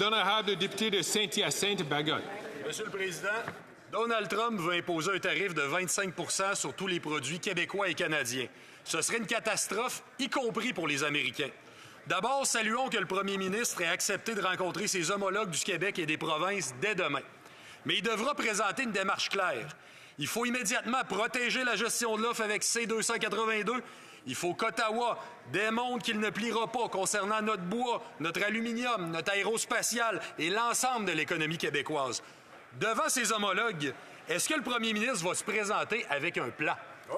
L'honorable député de Saint-Hyacinthe-Bagot. Monsieur le Président, Donald Trump veut imposer un tarif de 25 % sur tous les produits québécois et canadiens. Ce serait une catastrophe, y compris pour les Américains. D'abord, saluons que le premier ministre ait accepté de rencontrer ses homologues du Québec et des provinces dès demain. Mais il devra présenter une démarche claire. Il faut immédiatement protéger la gestion de l'offre avec C-282. Il faut qu'Ottawa démontre qu'il ne pliera pas concernant notre bois, notre aluminium, notre aérospatial et l'ensemble de l'économie québécoise. Devant ses homologues, est-ce que le premier ministre va se présenter avec un plan? Oui.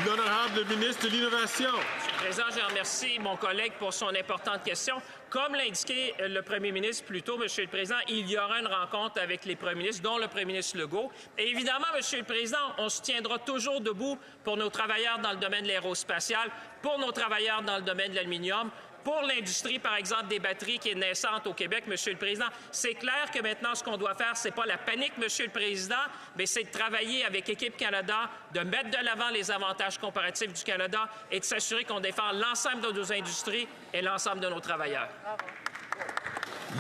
L'honorable ministre de l'Innovation. Monsieur le Président, je remercie mon collègue pour son importante question. Comme l'a indiqué le premier ministre plus tôt, Monsieur le Président, il y aura une rencontre avec les premiers ministres, dont le premier ministre Legault. Et évidemment, Monsieur le Président, on se tiendra toujours debout pour nos travailleurs dans le domaine de l'aérospatial, pour nos travailleurs dans le domaine de l'aluminium, pour l'industrie, par exemple, des batteries qui est naissante au Québec, Monsieur le Président. C'est clair que maintenant, ce qu'on doit faire, c'est pas la panique, Monsieur le Président, mais c'est de travailler avec Équipe Canada, de mettre de l'avant les avantages comparatifs du Canada et de s'assurer qu'on défend l'ensemble de nos industries et l'ensemble de nos travailleurs.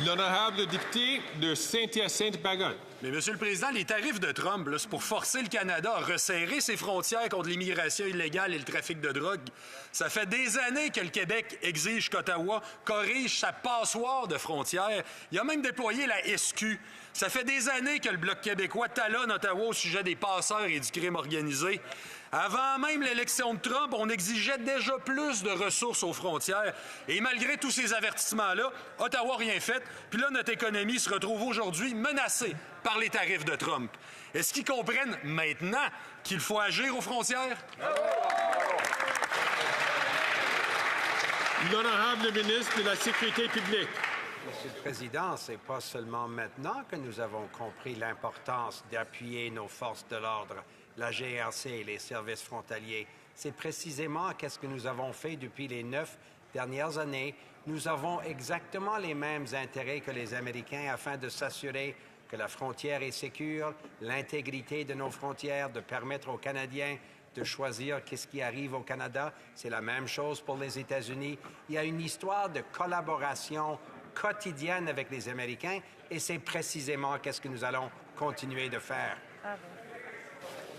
L'honorable député de Saint-Hyacinthe-Bagot. Mais, Monsieur le Président, les tarifs de Trump, là, c'est pour forcer le Canada à resserrer ses frontières contre l'immigration illégale et le trafic de drogue. Ça fait des années que le Québec exige qu'Ottawa corrige sa passoire de frontières. Il a même déployé la SQ. Ça fait des années que le Bloc québécois talonne Ottawa au sujet des passeurs et du crime organisé. Avant même l'élection de Trump, on exigeait déjà plus de ressources aux frontières. Et malgré tous ces avertissements-là, Ottawa n'a rien fait. Puis là, notre économie se retrouve aujourd'hui menacée par les tarifs de Trump. Est-ce qu'ils comprennent maintenant qu'il faut agir aux frontières? L'honorable ministre de la Sécurité publique. Monsieur le Président, ce n'est pas seulement maintenant que nous avons compris l'importance d'appuyer nos forces de l'ordre, la GRC et les services frontaliers. C'est précisément ce que nous avons fait depuis les 9 dernières années. Nous avons exactement les mêmes intérêts que les Américains afin de s'assurer que la frontière est sécure, l'intégrité de nos frontières, de permettre aux Canadiens de choisir qu'est-ce qui arrive au Canada. C'est la même chose pour les États-Unis. Il y a une histoire de collaboration quotidienne avec les Américains et c'est précisément ce que nous allons continuer de faire.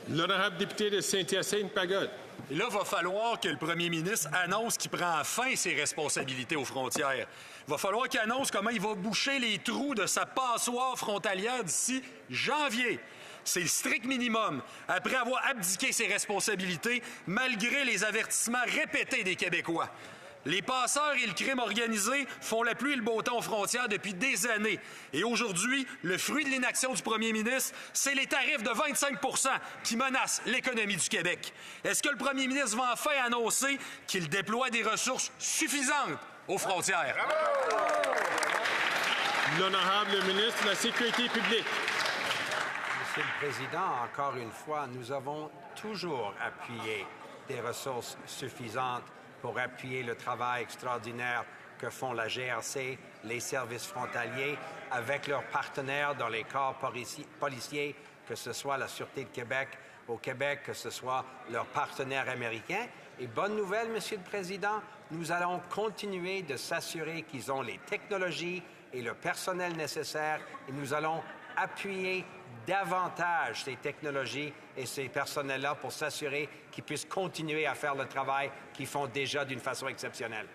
L'honorable député de Saint-Hyacinthe-Bagot. Et là, il va falloir que le premier ministre annonce qu'il prend enfin ses responsabilités aux frontières. Il va falloir qu'il annonce comment il va boucher les trous de sa passoire frontalière d'ici janvier. C'est le strict minimum, après avoir abdiqué ses responsabilités, malgré les avertissements répétés des Québécois. Les passeurs et le crime organisé font la pluie et le beau temps aux frontières depuis des années. Et aujourd'hui, le fruit de l'inaction du premier ministre, c'est les tarifs de 25 % qui menacent l'économie du Québec. Est-ce que le premier ministre va enfin annoncer qu'il déploie des ressources suffisantes aux frontières? L'honorable ministre de la Sécurité publique. Monsieur le Président, encore une fois, nous avons toujours appuyé des ressources suffisantes pour appuyer le travail extraordinaire que font la GRC, les services frontaliers, avec leurs partenaires dans les corps policiers, que ce soit la Sûreté de Québec au Québec, que ce soit leurs partenaires américains. Et bonne nouvelle, Monsieur le Président, nous allons continuer de s'assurer qu'ils ont les technologies et le personnel nécessaire et nous allons appuyer davantage ces technologies et ces personnels-là pour s'assurer qu'ils puissent continuer à faire le travail qu'ils font déjà d'une façon exceptionnelle.